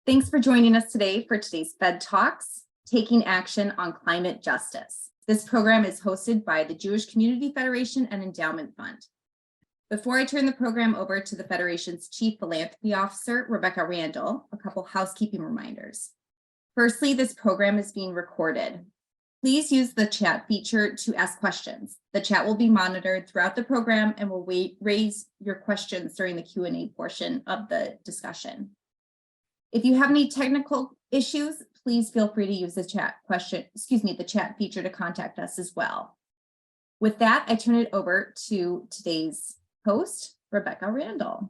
Thanks for joining us today for today's Fed Talks, Taking Action on Climate Justice. This program is hosted by the Jewish Community Federation and Endowment Fund. Before I turn the program over to the Federation's Chief Philanthropy Officer, Rebecca Randall, a couple housekeeping reminders. Firstly, this program is being recorded. Please use the chat feature to ask questions. The chat will be monitored throughout the program and will raise your questions during the Q&A portion of the discussion. If you have any technical issues, please feel free to use the chat feature to contact us as well. With that, I turn it over to today's host, Rebecca Randall.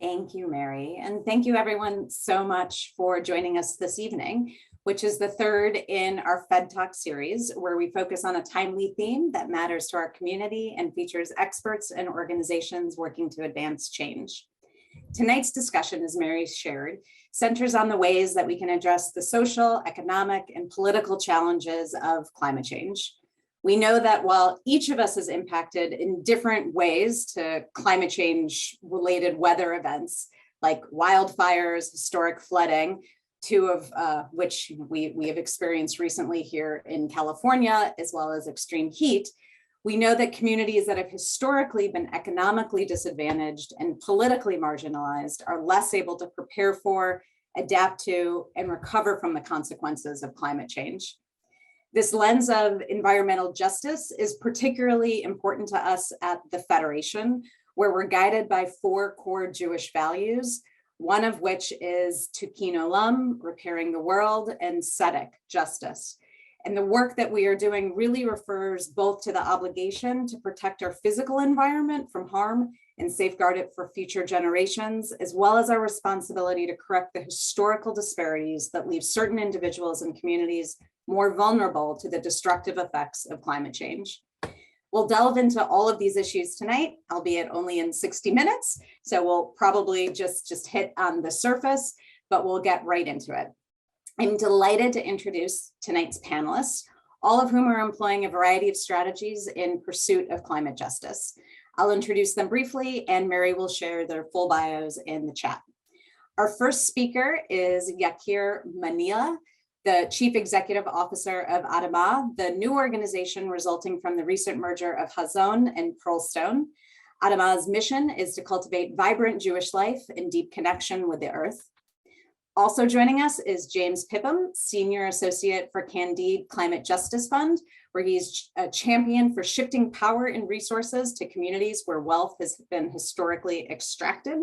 Thank you, Mary. And thank you everyone so much for joining us this evening, which is the third in our Fed Talk series, where we focus on a timely theme that matters to our community and features experts and organizations working to advance change. Tonight's discussion, as Mary shared, centers on the ways that we can address the social, economic, and political challenges of climate change. We know that while each of us is impacted in different ways to climate change related weather events like wildfires, historic flooding, two of which we have experienced recently here in California, as well as extreme heat, we know that communities that have historically been economically disadvantaged and politically marginalized are less able to prepare for, adapt to, and recover from the consequences of climate change. This lens of environmental justice is particularly important to us at the Federation, where we're guided by four core Jewish values, one of which is Tikkun Olam, repairing the world, and tzedek, justice. And the work that we are doing really refers both to the obligation to protect our physical environment from harm and safeguard it for future generations, as well as our responsibility to correct the historical disparities that leave certain individuals and communities more vulnerable to the destructive effects of climate change. We'll delve into all of these issues tonight, albeit only in 60 minutes. So we'll probably just hit on the surface, but we'll get right into it. I'm delighted to introduce tonight's panelists, all of whom are employing a variety of strategies in pursuit of climate justice. I'll introduce them briefly, and Mary will share their full bios in the chat. Our first speaker is Jakir Manela, the Chief Executive Officer of Adamah, the new organization resulting from the recent merger of Hazon and Pearlstone. Adamah's mission is to cultivate vibrant Jewish life in deep connection with the earth. Also joining us is James Pippim, Senior Associate for Candide Climate Justice Fund, where he's a champion for shifting power and resources to communities where wealth has been historically extracted.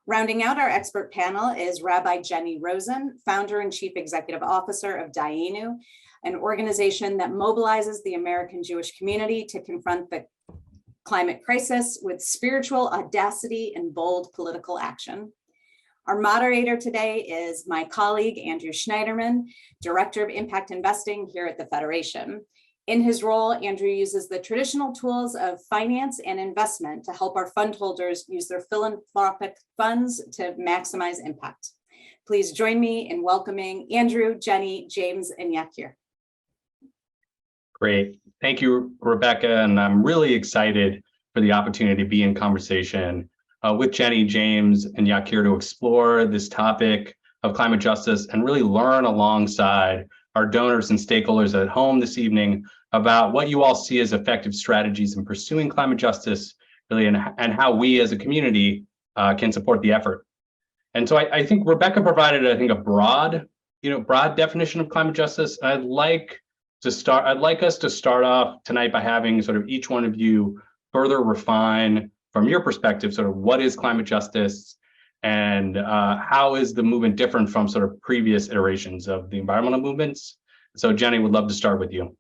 Rounding out our expert panel is Rabbi Jennie Rosenn, Founder and Chief Executive Officer of Dayenu, an organization that mobilizes the American Jewish community to confront the climate crisis with spiritual audacity and bold political action. Our moderator today is my colleague, Andrew Schneiderman, Director of Impact Investing here at the Federation. In his role, Andrew uses the traditional tools of finance and investment to help our fund holders use their philanthropic funds to maximize impact. Please join me in welcoming Andrew, Jennie, James, and Jakir. Great. Thank you, Rebecca. And I'm really excited for the opportunity to be in conversation with Jennie, James, and Jakir to explore this topic of climate justice and really learn alongside our donors and stakeholders at home this evening about what you all see as effective strategies in pursuing climate justice, really, and how we as a community can support the effort. And so I think Rebecca provided, I think, a broad definition of climate justice. I'd like us to start off tonight by having sort of each one of you further refine from your perspective, sort of what is climate justice and how is the movement different from sort of previous iterations of the environmental movements? So Jennie, would love to start with you.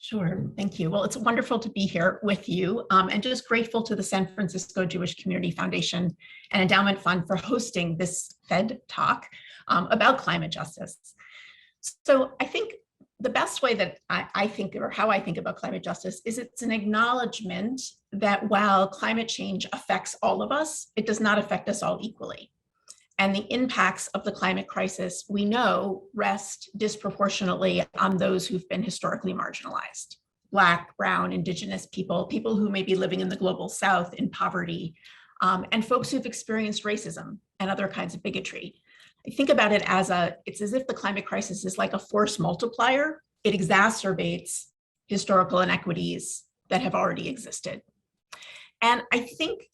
Sure, thank you. Well, it's wonderful to be here with you and just grateful to the San Francisco Jewish Community Foundation and Endowment Fund for hosting this Fed Talk about climate justice. So I think the best way that I think, or how I think about climate justice, is it's an acknowledgement that while climate change affects all of us, it does not affect us all equally. And the impacts of the climate crisis, we know, rest disproportionately on those who've been historically marginalized: Black, Brown, Indigenous people, people who may be living in the global South in poverty, and folks who've experienced racism and other kinds of bigotry. I think about it as it's as if the climate crisis is like a force multiplier. It exacerbates historical inequities that have already existed. And I think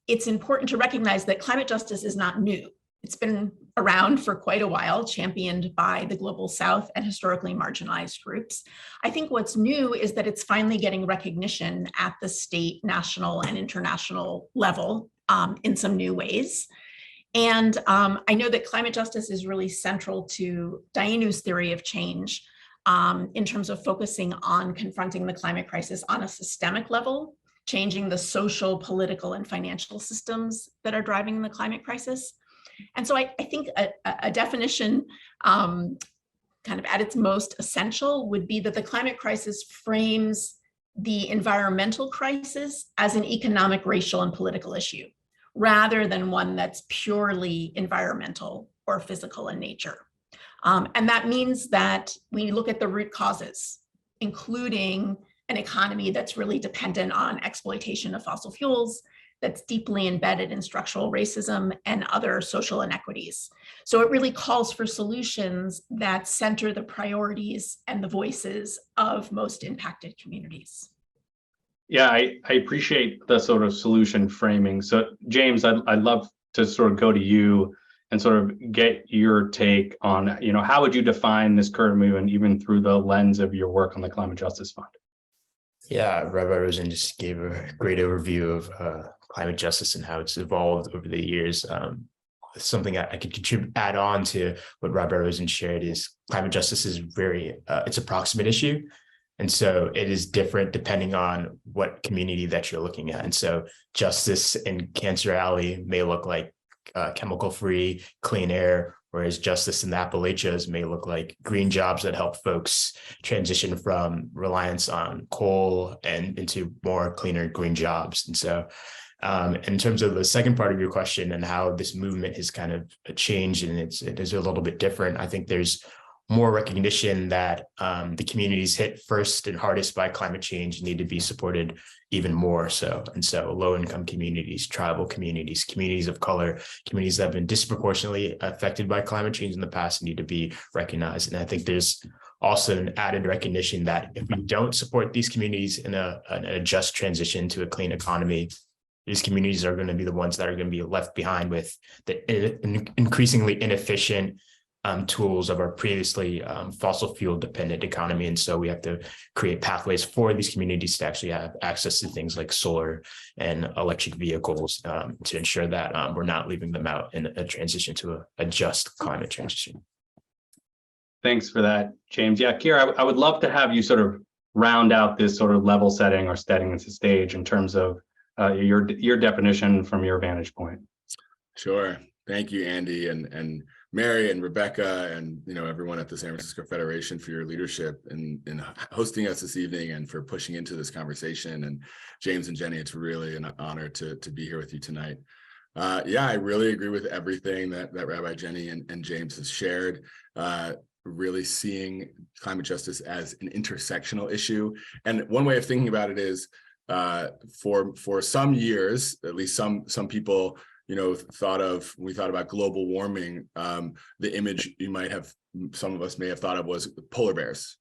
it's important to recognize that climate justice is not new. It's been around for quite a while, championed by the Global South and historically marginalized groups. I think what's new is that it's finally getting recognition at the state, national, and international level in some new ways. And I know that climate justice is really central to Dayenu's theory of change in terms of focusing on confronting the climate crisis on a systemic level, changing the social, political, and financial systems that are driving the climate crisis. And so I think a definition kind of at its most essential would be that the climate crisis frames the environmental crisis as an economic, racial, and political issue, rather than one that's purely environmental or physical in nature. And that means that we look at the root causes, including an economy that's really dependent on exploitation of fossil fuels, that's deeply embedded in structural racism and other social inequities. So it really calls for solutions that center the priorities and the voices of most impacted communities. Yeah, I appreciate the sort of solution framing. So James, I'd love to sort of go to you and sort of get your take on, how would you define this current movement, even through the lens of your work on the Climate Justice Fund? Yeah, Rabbi Rosenn just gave a great overview of climate justice and how it's evolved over the years. Something I could add on to what Rabbi Rosenn shared is climate justice is it's a proximate issue. And so it is different depending on what community that you're looking at. And so justice in Cancer Alley may look like chemical-free, clean air, whereas justice in the Appalachians may look like green jobs that help folks transition from reliance on coal and into more cleaner green jobs. And so in terms of the second part of your question and how this movement has kind of changed and it is a little bit different, I think there's more recognition that the communities hit first and hardest by climate change need to be supported even more so. And so low-income communities, tribal communities, communities of color, communities that have been disproportionately affected by climate change in the past need to be recognized. And I think there's also an added recognition that if we don't support these communities in a just transition to a clean economy, these communities are going to be the ones that are going to be left behind with the increasingly inefficient tools of our previously fossil fuel dependent economy. And so we have to create pathways for these communities to actually have access to things like solar and electric vehicles to ensure that we're not leaving them out in a transition to a just climate transition. Thanks for that, James. Yeah, Jakir, I would love to have you sort of round out this sort of level setting or setting the stage in terms of your definition from your vantage point. Sure. Thank you, Andy, and Mary and Rebecca and everyone at the San Francisco Federation for your leadership in hosting us this evening and for pushing into this conversation. And James and Jennie, it's really an honor to be here with you tonight. I really agree with everything that Rabbi Jennie and James has shared. Really seeing climate justice as an intersectional issue. And one way of thinking about it is for some years, at least some people, when we thought about global warming, the image some of us may have thought of was polar bears,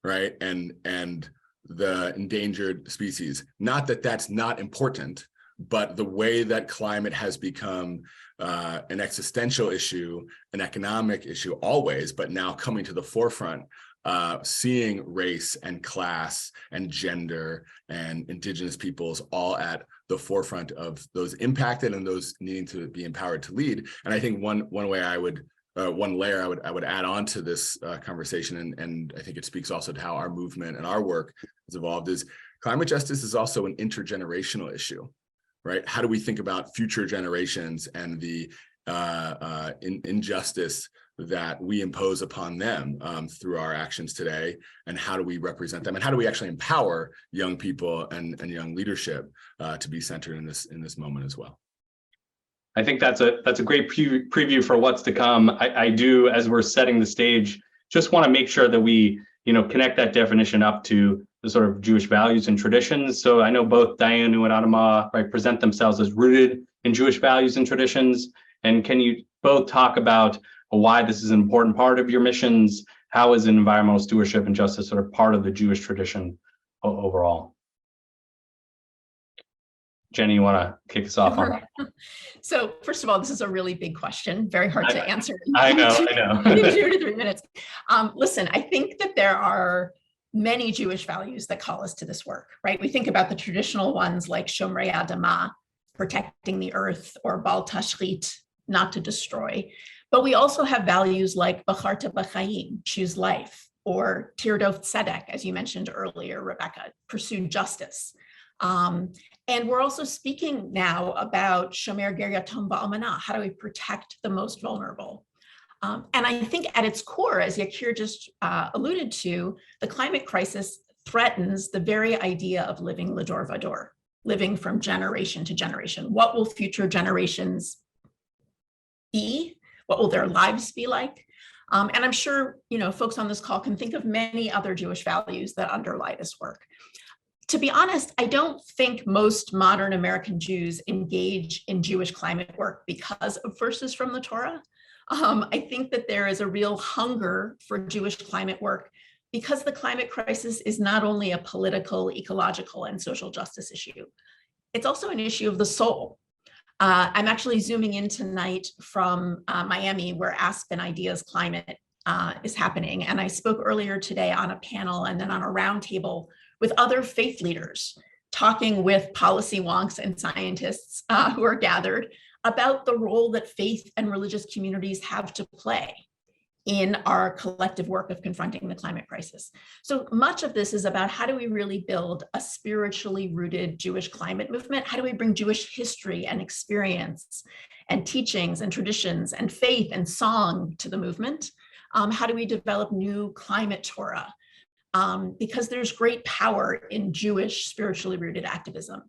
right? And the endangered species. Not that that's not important, but the way that climate has become an existential issue, an economic issue always, but now coming to the forefront, seeing race and class and gender and indigenous peoples all at the forefront of those impacted and those needing to be empowered to lead. And I think one layer I would add on to this conversation, and I think it speaks also to how our movement and our work has evolved, is climate justice is also an intergenerational issue, right? How do we think about future generations and the injustice that we impose upon them through our actions today, and how do we represent them, and how do we actually empower young people and young leadership to be centered in this moment as well? I think that's a great preview for what's to come. I do, as we're setting the stage, just want to make sure that we connect that definition up to the sort of Jewish values and traditions. So I know both Dayenu and Adamah present themselves as rooted in Jewish values and traditions. And can you both talk about why this is an important part of your missions. How is environmental stewardship and justice sort of part of the Jewish tradition overall? Jennie, you want to kick us off on that? So first of all, this is a really big question, very hard to answer. I know. 2 to 3 minutes. Listen, I think that there are many Jewish values that call us to this work, right? We think about the traditional ones like Shomrei Adamah, protecting the earth, or Bal Tashrit, not to destroy. But we also have values like Bacharta B'chaim, choose life, or Tirdof Tzedek, as you mentioned earlier, Rebecca, pursue justice. And we're also speaking now about Shomer Ger Yatom Ba'almanah, how do we protect the most vulnerable? And I think at its core, as Jakir just alluded to, the climate crisis threatens the very idea of living L'dor Vador, living from generation to generation. What will future generations be? What will their lives be like? And I'm sure, folks on this call can think of many other Jewish values that underlie this work. To be honest, I don't think most modern American Jews engage in Jewish climate work because of verses from the Torah. I think that there is a real hunger for Jewish climate work because the climate crisis is not only a political, ecological, and social justice issue, it's also an issue of the soul. I'm actually zooming in tonight from Miami, where Aspen Ideas Climate is happening. And I spoke earlier today on a panel and then on a roundtable with other faith leaders, talking with policy wonks and scientists who are gathered about the role that faith and religious communities have to play in our collective work of confronting the climate crisis. So much of this is about how do we really build a spiritually rooted Jewish climate movement? How do we bring Jewish history and experience and teachings and traditions and faith and song to the movement? How do we develop new climate Torah? Because there's great power in Jewish spiritually rooted activism.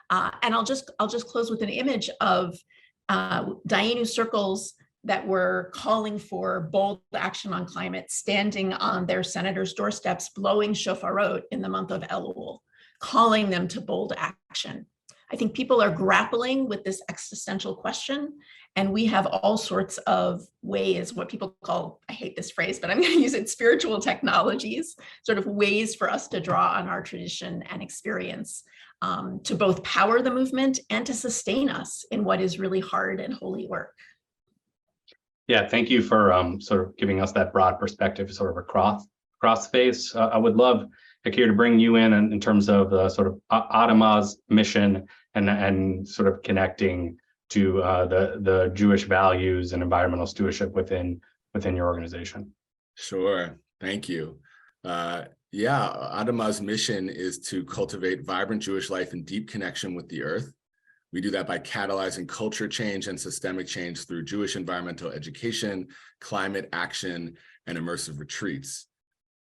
And I'll just close with an image of Dayenu circles that were calling for bold action on climate, standing on their senators' doorsteps, blowing shofarot in the month of Elul, calling them to bold action. I think people are grappling with this existential question, and we have all sorts of ways, what people call, I hate this phrase, but I'm going to use it, spiritual technologies, sort of ways for us to draw on our tradition and experience to both power the movement and to sustain us in what is really hard and holy work. Yeah, thank you for sort of giving us that broad perspective, sort of across space. I would love, Jakir, to bring you in terms of the sort of Adamah's mission and sort of connecting to the Jewish values and environmental stewardship within your organization. Sure, thank you. Adamah's mission is to cultivate vibrant Jewish life in deep connection with the earth. We do that by catalyzing culture change and systemic change through Jewish environmental education, climate action, and immersive retreats.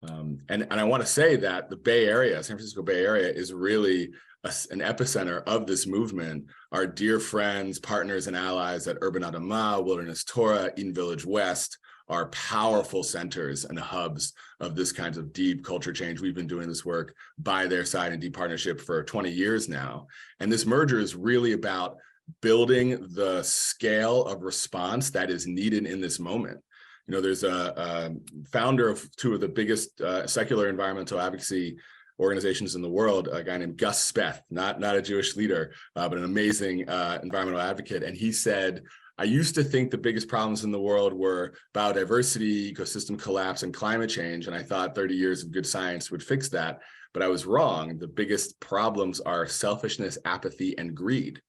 And I want to say that the Bay Area, San Francisco Bay Area, is really an epicenter of this movement. Our dear friends, partners, and allies at Urban Adamah, Wilderness Torah, Eden Village West are powerful centers and hubs of this kind of deep culture change. We've been doing this work by their side in deep partnership for 20 years now. And this merger is really about building the scale of response that is needed in this moment. There's a founder of two of the biggest secular environmental advocacy organizations in the world, a guy named Gus Speth, not a Jewish leader, but an amazing environmental advocate. And he said, I used to think the biggest problems in the world were biodiversity, ecosystem collapse, and climate change. And I thought 30 years of good science would fix that. But I was wrong. The biggest problems are selfishness, apathy, and greed.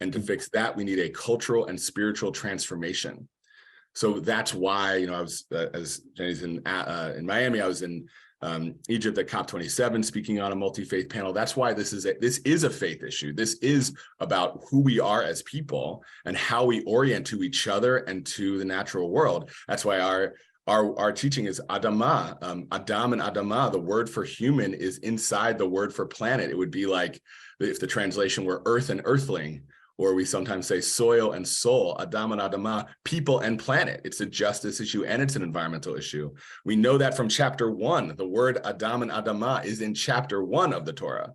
And to fix that, we need a cultural and spiritual transformation. So that's why, I was, as Jennie's in Miami, I was in Egypt at COP27 speaking on a multi-faith panel. That's why this is a faith issue. This is about who we are as people and how we orient to each other and to the natural world. That's why our teaching is Adamah, Adam and Adamah. The word for human is inside the word for planet. It would be like if the translation were earth and earthling, or we sometimes say soil and soul, Adam and Adamah, people and planet. It's a justice issue and it's an environmental issue. We know that from chapter 1. The word Adam and Adamah is in chapter 1 of the Torah.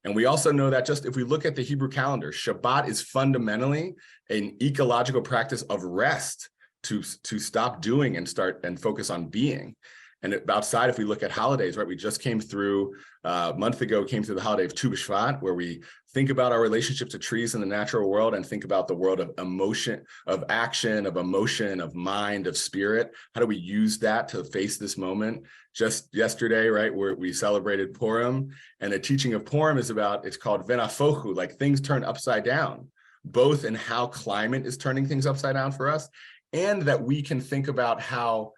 And we also know that just if we look at the Hebrew calendar, Shabbat is fundamentally an ecological practice of rest to stop doing and start and focus on being. And outside, if we look at holidays, right, we just came through a month ago, came through the holiday of Tu B'Shvat, where we think about our relationship to trees in the natural world and think about the world of emotion, of action, of emotion, of mind, of spirit. How do we use that to face this moment? Just yesterday, right, where we celebrated Purim, and the teaching of Purim is about, it's called Venafochu, like things turn upside down, both in how climate is turning things upside down for us, and that we can think about how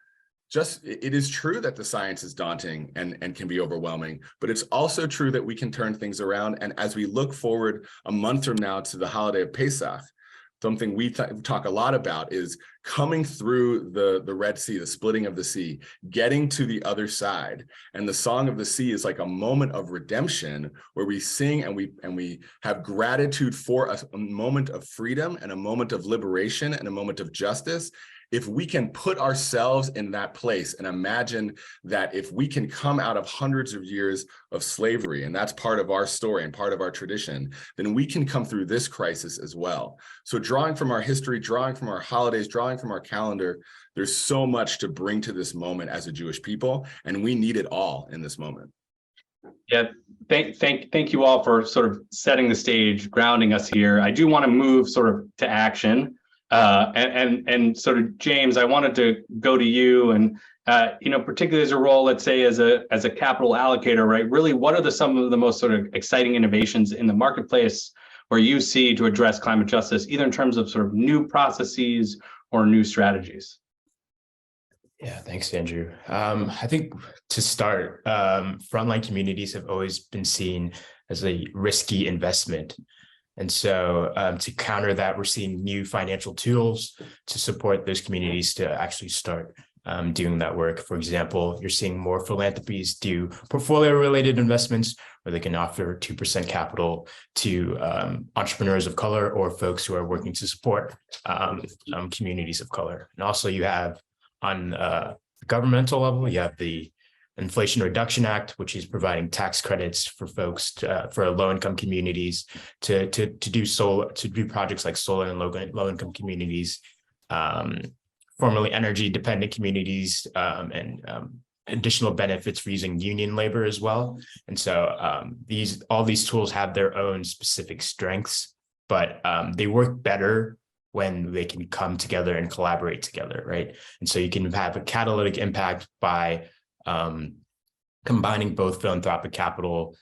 it is true that the science is daunting and can be overwhelming, but it's also true that we can turn things around. And as we look forward a month from now to the holiday of Pesach, something we talk a lot about is coming through the Red Sea, the splitting of the sea, getting to the other side. And the Song of the Sea is like a moment of redemption where we sing and we have gratitude for a moment of freedom and a moment of liberation and a moment of justice. If we can put ourselves in that place and imagine that if we can come out of hundreds of years of slavery, and that's part of our story and part of our tradition, then we can come through this crisis as well. So drawing from our history, drawing from our holidays, drawing from our calendar, there's so much to bring to this moment as a Jewish people, and we need it all in this moment. Yeah, thank you all for sort of setting the stage, grounding us here. I do want to move sort of to action. And sort of, James, I wanted to go to you and, particularly as a role, let's say as a capital allocator, right? Really, what are some of the most sort of exciting innovations in the marketplace where you see to address climate justice, either in terms of sort of new processes or new strategies? Yeah, thanks, Andrew. I think to start, frontline communities have always been seen as a risky investment. And so to counter that, we're seeing new financial tools to support those communities to actually start doing that work. For example, you're seeing more philanthropies do portfolio-related investments where they can offer 2% capital to entrepreneurs of color or folks who are working to support communities of color. And also you have on the governmental level, you have the Inflation Reduction Act, which is providing tax credits for folks for low-income communities to do projects like solar and low-income communities, formerly energy-dependent communities, and additional benefits for using union labor as well. And so all these tools have their own specific strengths, but they work better when they can come together and collaborate together, right? And so you can have a catalytic impact by combining both philanthropic capital,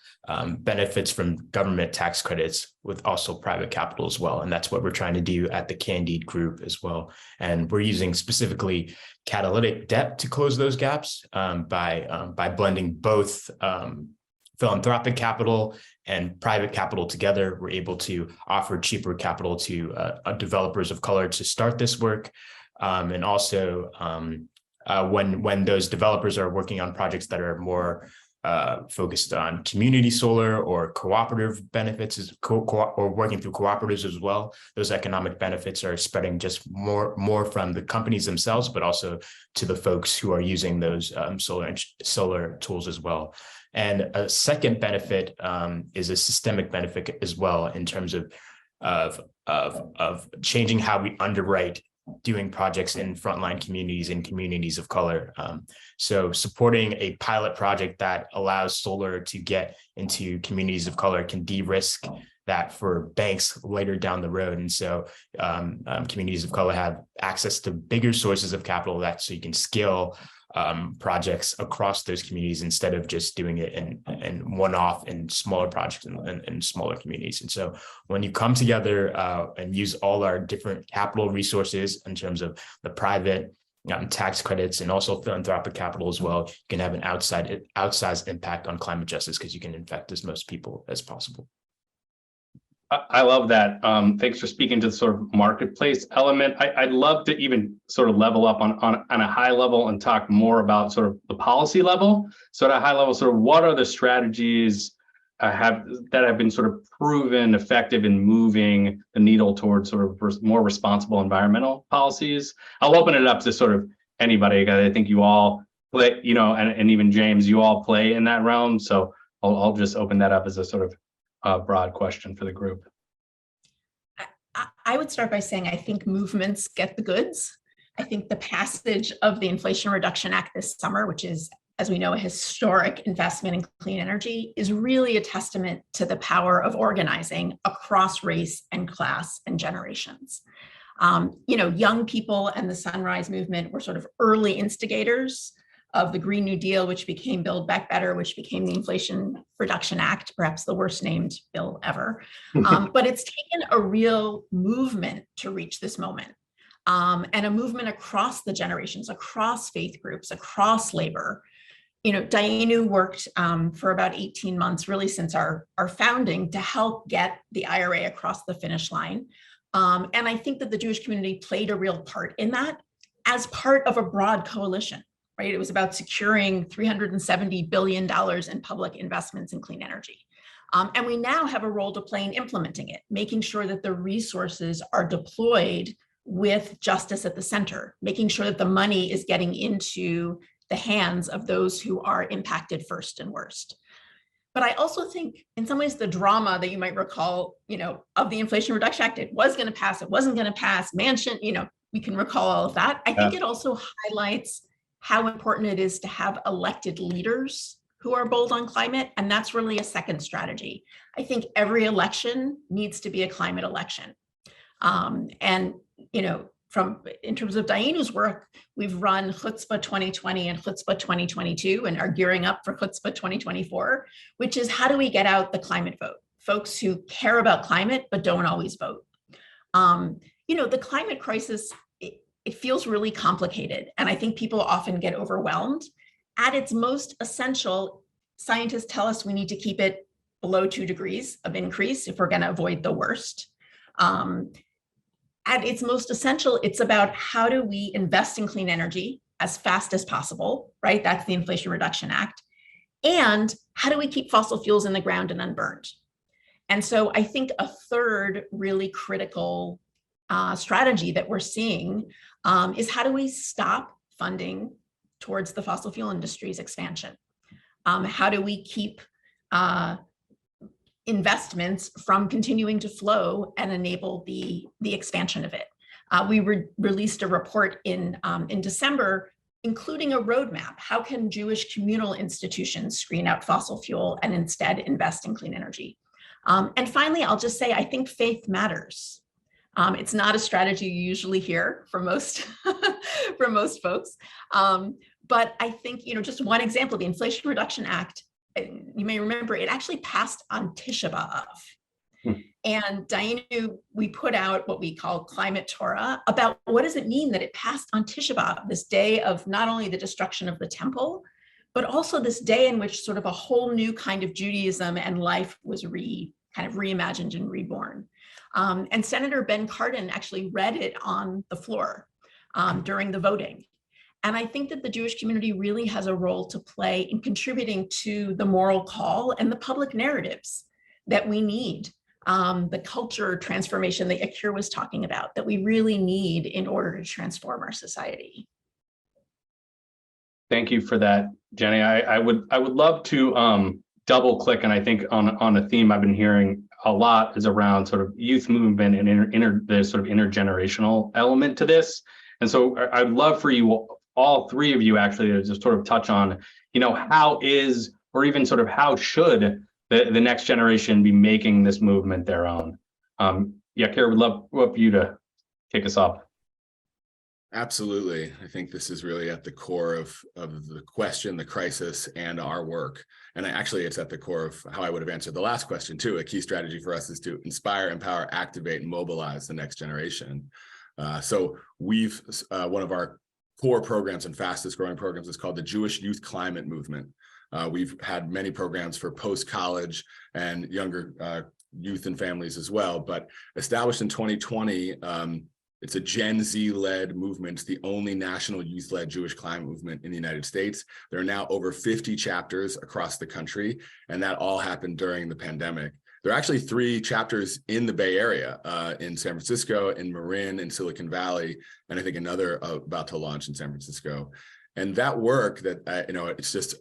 benefits from government tax credits with also private capital as well. And that's what we're trying to do at the Candide group as well. And we're using specifically catalytic debt to close those gaps by blending both philanthropic capital and private capital together. We're able to offer cheaper capital to developers of color to start this work. And also, when those developers are working on projects that are more focused on community solar or cooperative benefits, or working through cooperatives as well, those economic benefits are spreading just more from the companies themselves, but also to the folks who are using those solar tools as well. And a second benefit is a systemic benefit as well in terms of changing how we underwrite doing projects in frontline communities and communities of color. So supporting a pilot project that allows solar to get into communities of color can de-risk that for banks later down the road. And so communities of color have access to bigger sources of capital so you can scale projects across those communities instead of just doing it in one-off in smaller projects and smaller communities. And so when you come together and use all our different capital resources in terms of the private tax credits and also philanthropic capital as well, you can have an outsized impact on climate justice because you can affect as most people as possible. I love that. Thanks for speaking to the sort of marketplace element. I'd love to even sort of level up on a high level and talk more about sort of the policy level. So at a high level, sort of what are the strategies that have been sort of proven effective in moving the needle towards sort of more responsible environmental policies? I'll open it up to sort of anybody, because I think you all play, and even James, you all play in that realm. So I'll just open that up as a sort of broad question for the group. I would start by saying I think movements get the goods. I think the passage of the Inflation Reduction Act this summer, which is, as we know, a historic investment in clean energy, is really a testament to the power of organizing across race and class and generations. Young people and the Sunrise Movement were sort of early instigators of the Green New Deal, which became Build Back Better, which became the Inflation Reduction Act, perhaps the worst named bill ever. But it's taken a real movement to reach this moment, and a movement across the generations, across faith groups, across labor. Dayenu worked for about 18 months, really since our founding, to help get the IRA across the finish line. And I think that the Jewish community played a real part in that as part of a broad coalition, right? It was about securing $370 billion in public investments in clean energy. And we now have a role to play in implementing it, making sure that the resources are deployed with justice at the center, making sure that the money is getting into the hands of those who are impacted first and worst. But I also think in some ways the drama that you might recall, of the Inflation Reduction Act, it was going to pass, it wasn't going to pass, Manchin, we can recall all of that. I think it also highlights how important it is to have elected leaders who are bold on climate. And that's really a second strategy. I think every election needs to be a climate election. In terms of Dayenu's work, we've run Chutzpah 2020 and Chutzpah 2022 and are gearing up for Chutzpah 2024, which is how do we get out the climate vote? Folks who care about climate but don't always vote. The climate crisis, it feels really complicated, and I think people often get overwhelmed. At its most essential, scientists tell us we need to keep it below 2 degrees of increase if we're going to avoid the worst. At its most essential, it's about how do we invest in clean energy as fast as possible, right? That's the Inflation Reduction Act. And how do we keep fossil fuels in the ground and unburned? And so I think a third really critical strategy that we're seeing is how do we stop funding towards the fossil fuel industry's expansion? How do we keep investments from continuing to flow and enable the expansion of it? We released a report in December, including a roadmap. How can Jewish communal institutions screen out fossil fuel and instead invest in clean energy? And finally, I'll just say, I think faith matters. It's not a strategy you usually hear from most from most folks. But I think, just one example, the Inflation Reduction Act, you may remember, it actually passed on Tisha B'Av. And Dayenu, we put out what we call Climate Torah about what does it mean that it passed on Tisha B'Av, this day of not only the destruction of the temple, but also this day in which sort of a whole new kind of Judaism and life was kind of reimagined and reborn. And Senator Ben Cardin actually read it on the floor during the voting. And I think that the Jewish community really has a role to play in contributing to the moral call and the public narratives that we need, the culture transformation that Jakir was talking about, that we really need in order to transform our society. Thank you for that, Jenny. I would love to double click, and I think on a theme I've been hearing a lot is around sort of youth movement and the sort of intergenerational element to this. And so I'd love for you, all three of you, actually, to just sort of touch on, how is, or even sort of how should the next generation be making this movement their own? Jakir, would love for you to kick us off. Absolutely. I think this is really at the core of the question, the crisis, and our work. And actually, it's at the core of how I would have answered the last question, too. A key strategy for us is to inspire, empower, activate, and mobilize the next generation. So we've, one of our core programs and fastest growing programs is called the Jewish Youth Climate Movement. We've had many programs for post-college and younger youth and families as well, but established in 2020, it's a Gen Z-led movement. It's the only national youth-led Jewish climate movement in the United States. There are now over 50 chapters across the country, and that all happened during the pandemic. There are actually 3 chapters in the Bay Area, in San Francisco, in Marin, in Silicon Valley, and I think another about to launch in San Francisco. And that work that, it's just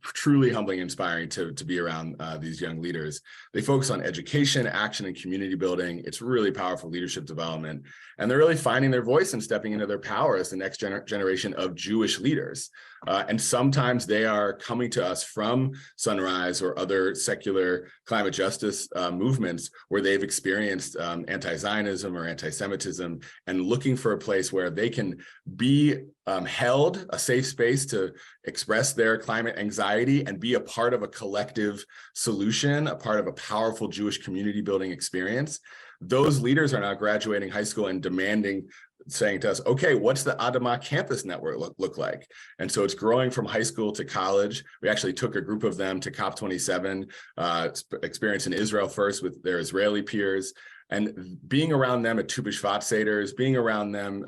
truly humbling and inspiring to be around these young leaders. They focus on education, action, and community building. It's really powerful leadership development. And they're really finding their voice and stepping into their power as the next generation of Jewish leaders. And sometimes they are coming to us from Sunrise or other secular climate justice movements where they've experienced anti-Zionism or anti-Semitism, and looking for a place where they can be held, a safe space to express their climate anxiety and be a part of a collective solution, a part of a powerful Jewish community building experience. Those leaders are now graduating high school and saying to us, okay, what's the Adamah campus network look like? And so it's growing from high school to college. We actually took a group of them to COP27, experience in Israel first with their Israeli peers. And being around them at Tu B'Shvat Seders, being around them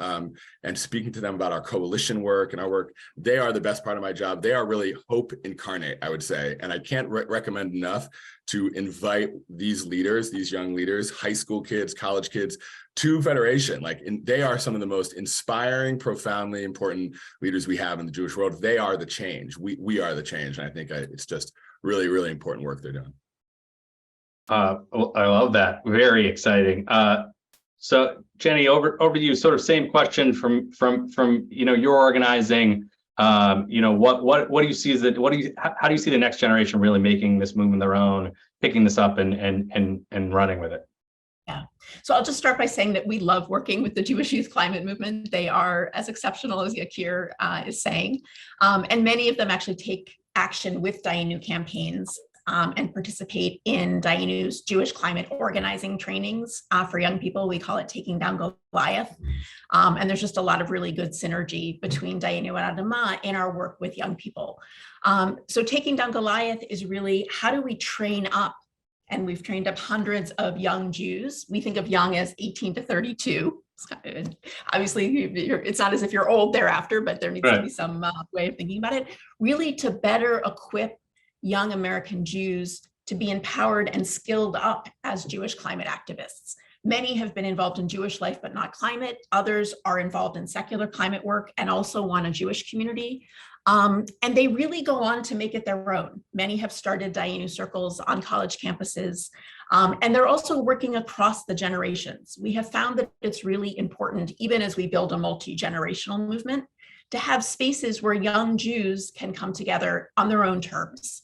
and speaking to them about our coalition work and our work, they are the best part of my job. They are really hope incarnate, I would say. And I can't recommend enough to invite these leaders, these young leaders, high school kids, college kids, to Federation. They are some of the most inspiring, profoundly important leaders we have in the Jewish world. They are the change. We are the change. And I think it's just really, really important work they're doing. I love that. Very exciting. So Jennie, over to you. Sort of same question from your organizing. What do you see how do you see the next generation really making this movement their own, picking this up and running with it? Yeah. So I'll just start by saying that we love working with the Jewish Youth Climate Movement. They are as exceptional as Jakir is saying. And many of them actually take action with Dayenu campaigns and participate in Dayenu's Jewish climate organizing trainings for young people. We call it Taking Down Goliath. And there's just a lot of really good synergy between Dayenu and Adamah in our work with young people. So Taking Down Goliath is really, how do we train up? And we've trained up hundreds of young Jews. We think of young as 18 to 32. Obviously, it's not as if you're old thereafter, but there needs to be some way of thinking about it, really to better equip young American Jews to be empowered and skilled up as Jewish climate activists. Many have been involved in Jewish life, but not climate. Others are involved in secular climate work and also want a Jewish community. And they really go on to make it their own. Many have started Dayenu circles on college campuses, and they're also working across the generations. We have found that it's really important, even as we build a multi-generational movement, to have spaces where young Jews can come together on their own terms.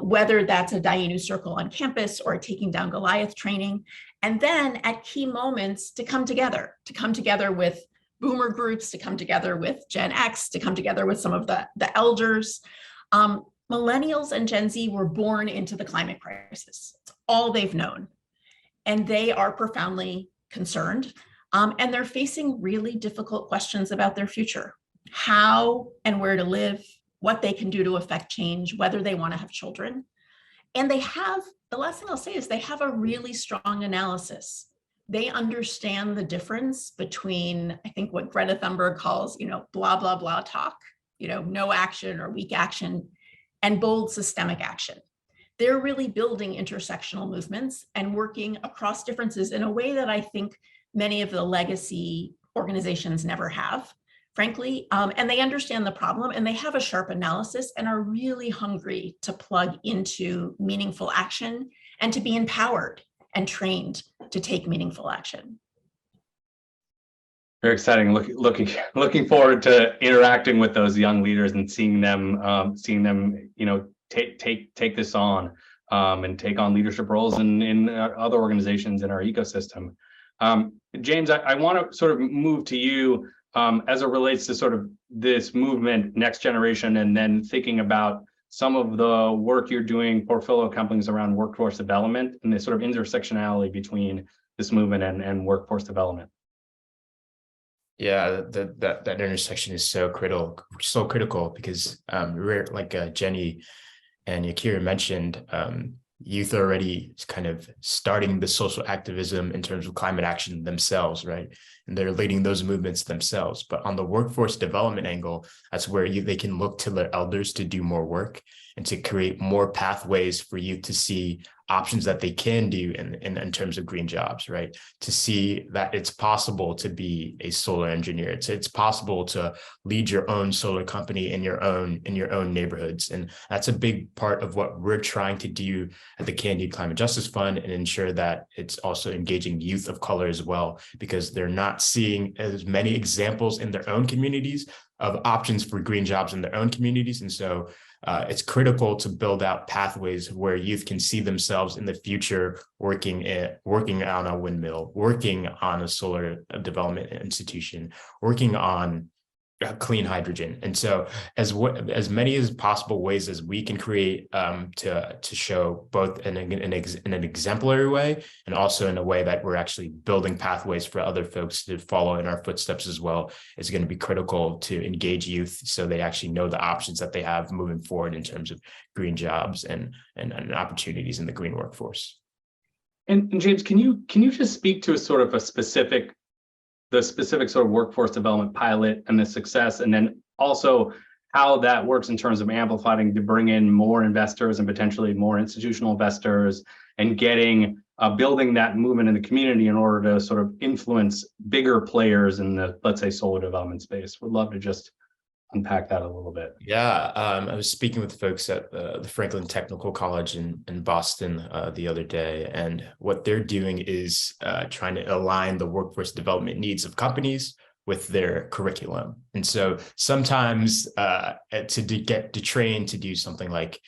Whether that's a Dayenu circle on campus or a Taking Down Goliath training, and then at key moments to come together with boomer groups, to come together with Gen X, to come together with some of the elders. Millennials and Gen Z were born into the climate crisis. It's all they've known. And they are profoundly concerned. And they're facing really difficult questions about their future, how and where to live, what they can do to affect change, whether they want to have children. And they have, the last thing I'll say is they have a really strong analysis. They understand the difference between, I think, what Greta Thunberg calls, blah, blah, blah talk, no action or weak action, and bold systemic action. They're really building intersectional movements and working across differences in a way that I think many of the legacy organizations never have, frankly, and they understand the problem and they have a sharp analysis and are really hungry to plug into meaningful action and to be empowered and trained to take meaningful action. Very exciting. Looking forward to interacting with those young leaders and seeing them, take this on and take on leadership roles in other organizations in our ecosystem. James, I want to sort of move to you as it relates to sort of this movement, next generation, and then thinking about some of the work you're doing, portfolio companies around workforce development and the sort of intersectionality between this movement and workforce development. Yeah, that intersection is so critical because like Jennie and Jakir mentioned, youth are already kind of starting the social activism in terms of climate action themselves, right? And they're leading those movements themselves. But on the workforce development angle, that's where they can look to their elders to do more work and to create more pathways for youth to see options that they can do in terms of green jobs, right? To see that it's possible to be a solar engineer. It's possible to lead your own solar company in your own neighborhoods. And that's a big part of what we're trying to do at the Candide Climate Justice Fund, and ensure that it's also engaging youth of color as well, because they're not seeing as many examples in their own communities of options for green jobs in their own communities. And so it's critical to build out pathways where youth can see themselves in the future working on a windmill, working on a solar development institution, working on clean hydrogen. And so as many as possible ways as we can create to show both in an exemplary way, and also in a way that we're actually building pathways for other folks to follow in our footsteps as well, is going to be critical to engage youth so they actually know the options that they have moving forward in terms of green jobs and opportunities in the green workforce. And James, can you just speak to the specific sort of workforce development pilot and the success, and then also how that works in terms of amplifying to bring in more investors and potentially more institutional investors, and building that movement in the community in order to sort of influence bigger players in the, let's say, solar development space? Would love to just unpack that a little bit. Yeah, I was speaking with folks at the Franklin Technical College in Boston the other day, and what they're doing is trying to align the workforce development needs of companies with their curriculum. And so sometimes to train to do something like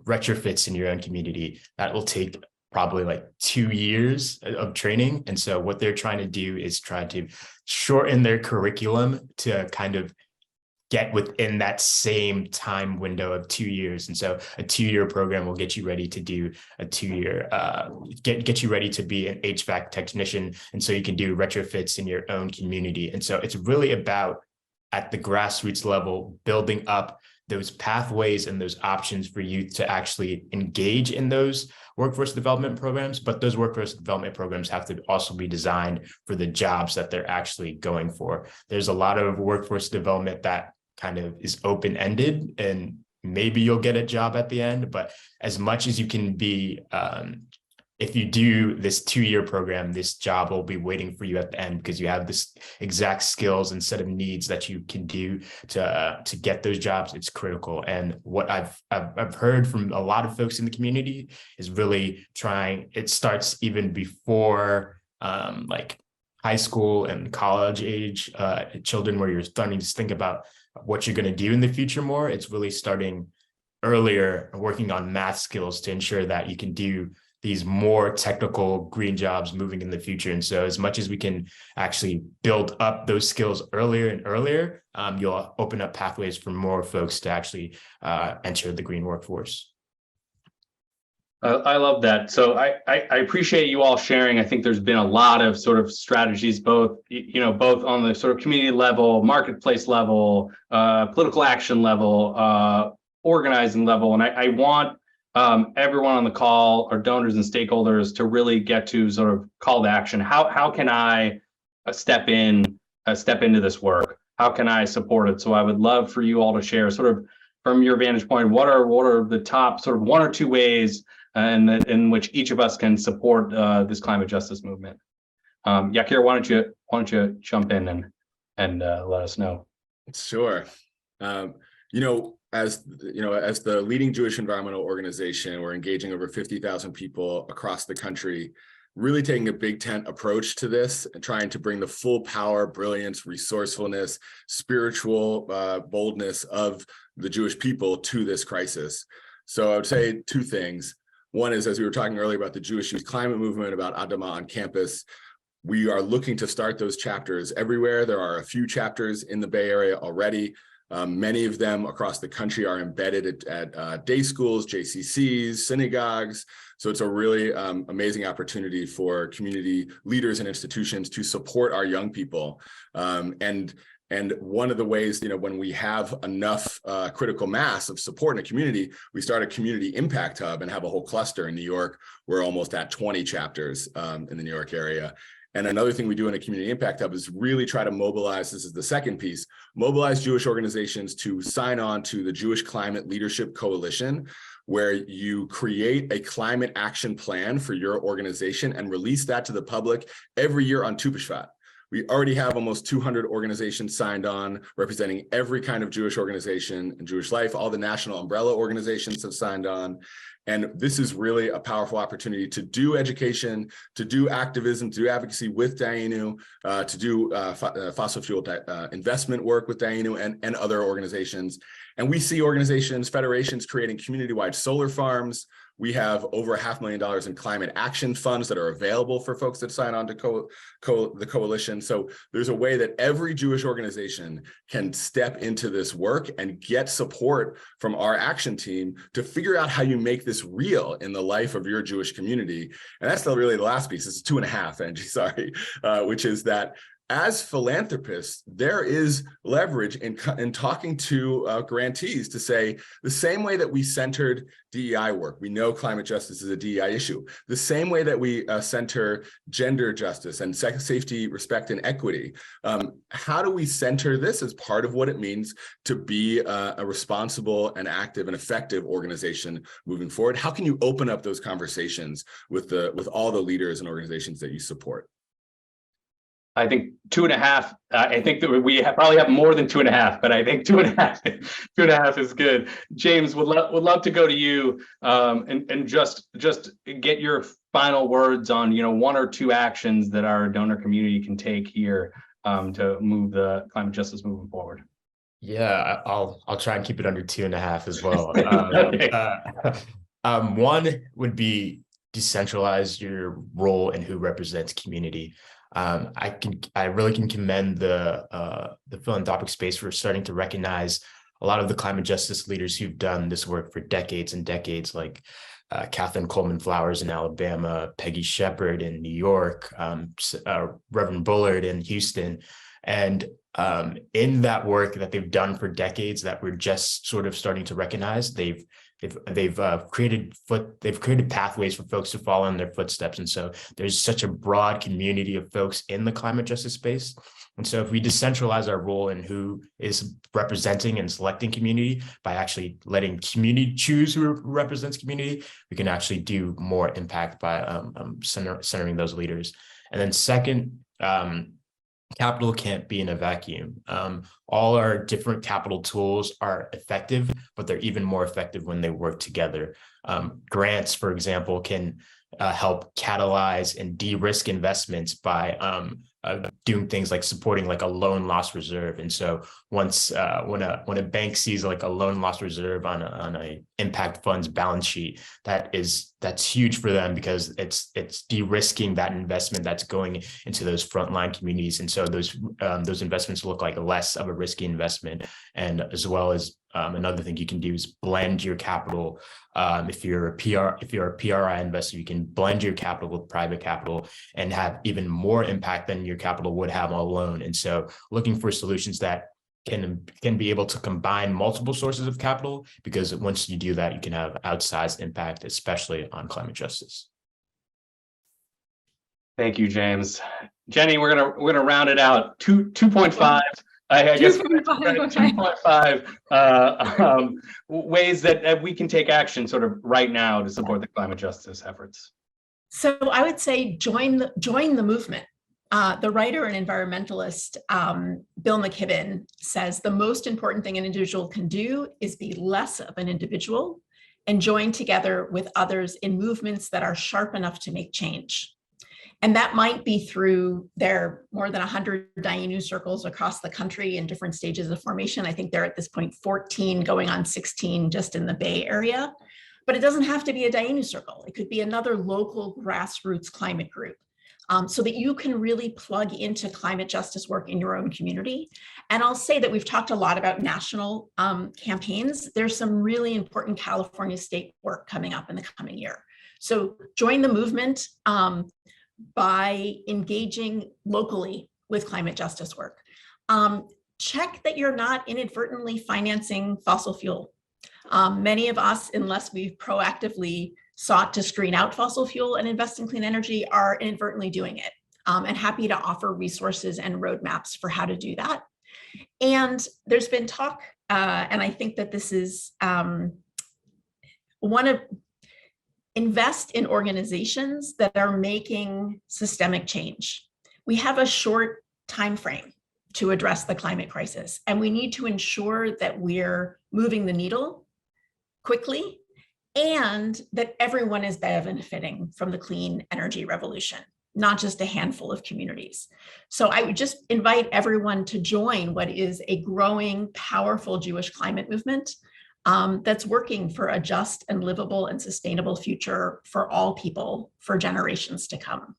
retrofits in your own community, that will take probably like 2 years of training. And so what they're trying to do is try to shorten their curriculum to kind of get within that same time window of 2 years. And so a 2-year program will get you ready to do a 2-year, get you ready to be an HVAC technician. And so you can do retrofits in your own community. And so it's really about, at the grassroots level, building up those pathways and those options for youth to actually engage in those workforce development programs. But those workforce development programs have to also be designed for the jobs that they're actually going for. There's a lot of workforce development that kind of is open-ended, and maybe you'll get a job at the end, but as much as you can be, if you do this 2-year program, this job will be waiting for you at the end, because you have this exact skills and set of needs that you can do to get those jobs. It's critical. And what I've heard from a lot of folks in the community is really it starts even before like high school and college age children, where you're starting to think about what you're going to do in the future more. It's really starting earlier, working on math skills to ensure that you can do these more technical green jobs moving in the future. And so as much as we can actually build up those skills earlier and earlier, you'll open up pathways for more folks to actually enter the green workforce. I love that. So I appreciate you all sharing. I think there's been a lot of sort of strategies, both on the sort of community level, marketplace level, political action level, organizing level. And I want everyone on the call, our donors and stakeholders, to really get to sort of call to action. How can I step into this work? How can I support it? So I would love for you all to share, sort of from your vantage point, what are the top sort of 1 or 2 ways in which each of us can support this climate justice movement. Jakir, why don't you jump in and let us know? Sure. As the leading Jewish environmental organization, we're engaging over 50,000 people across the country, really taking a big tent approach to this and trying to bring the full power, brilliance, resourcefulness, spiritual boldness of the Jewish people to this crisis. So I would say 2 things. One is, as we were talking earlier about the Jewish Youth Climate Movement, about Adamah on campus, we are looking to start those chapters everywhere. There are a few chapters in the Bay Area already. Many of them across the country are embedded at day schools, JCCs, synagogues. So it's a really amazing opportunity for community leaders and institutions to support our young people. And one of the ways, when we have enough critical mass of support in a community, we start a community impact hub and have a whole cluster in New York. We're almost at 20 chapters in the New York area. And another thing we do in a community impact hub is really try to mobilize, this is the second piece, mobilize Jewish organizations to sign on to the Jewish Climate Leadership Coalition, where you create a climate action plan for your organization and release that to the public every year on Tu B'Shvat. We already have almost 200 organizations signed on, representing every kind of Jewish organization and Jewish life. All the national umbrella organizations have signed on. And this is really a powerful opportunity to do education, to do activism, to do advocacy with Dayenu, to do fossil fuel investment work with Dayenu and other organizations. And we see organizations, federations creating community-wide solar farms. We have over $500,000 in climate action funds that are available for folks that sign on to the coalition. So there's a way that every Jewish organization can step into this work and get support from our action team to figure out how you make this real in the life of your Jewish community. And that's really the last piece. It's 2.5, Angie, sorry, which is that as philanthropists, there is leverage in talking to grantees to say the same way that we centered DEI work. We know climate justice is a DEI issue. The same way that we center gender justice and safety, respect, and equity. How do we center this as part of what it means to be a responsible and active and effective organization moving forward? How can you open up those conversations with all the leaders and organizations that you support? I think 2.5. I think that we probably have more than 2.5, but I think 2.5. 2.5 is good. James, would love to go to you and just get your final words on one or two actions that our donor community can take here to move the climate justice movement forward. Yeah, I'll try and keep it under 2.5 as well. Okay. One would be decentralize your role and who represents community. I really can commend the philanthropic space for starting to recognize a lot of the climate justice leaders who've done this work for decades and decades, like Catherine Coleman Flowers in Alabama, Peggy Shepard in New York, Reverend Bullard in Houston. And in that work that they've done for decades that we're just sort of starting to recognize, they've created pathways for folks to follow in their footsteps. And so there's such a broad community of folks in the climate justice space. And so if we decentralize our role in who is representing and selecting community by actually letting community choose who represents community, we can actually do more impact by centering those leaders. And then second, capital can't be in a vacuum. All our different capital tools are effective, but they're even more effective when they work together. Grants, for example, can help catalyze and de-risk investments by doing things like supporting like a loan loss reserve. And so once when a bank sees like a loan loss reserve on a impact fund's balance sheet, that's huge for them because it's de-risking that investment that's going into those frontline communities. And so those investments look like less of a risky investment. And as well as another thing you can do is blend your capital. If you're a PRI investor, you can blend your capital with private capital and have even more impact than your capital would have alone. And so looking for solutions that can be able to combine multiple sources of capital, because once you do that, you can have outsized impact, especially on climate justice. Thank you, James. Jennie, we're gonna round it out. 2.5. I guess 2.5 ways that we can take action sort of right now to support the climate justice efforts. So I would say join the movement. The writer and environmentalist Bill McKibben says the most important thing an individual can do is be less of an individual and join together with others in movements that are sharp enough to make change. And that might be through their more than 100 Dayenu circles across the country in different stages of formation. I think they're at this point 14 going on 16 just in the Bay Area. But it doesn't have to be a Dayenu circle. It could be another local grassroots climate group. So that you can really plug into climate justice work in your own community. And I'll say that we've talked a lot about national campaigns. There's some really important California state work coming up in the coming year. So join the movement by engaging locally with climate justice work. Check that you're not inadvertently financing fossil fuel. Many of us, unless we've proactively sought to screen out fossil fuel and invest in clean energy, are inadvertently doing it, and happy to offer resources and roadmaps for how to do that. And there's been talk, and I think that this is want to invest in organizations that are making systemic change. We have a short time frame to address the climate crisis, and we need to ensure that we're moving the needle quickly and that everyone is benefiting from the clean energy revolution, not just a handful of communities. So I would just invite everyone to join what is a growing, powerful Jewish climate movement that's working for a just and livable and sustainable future for all people for generations to come.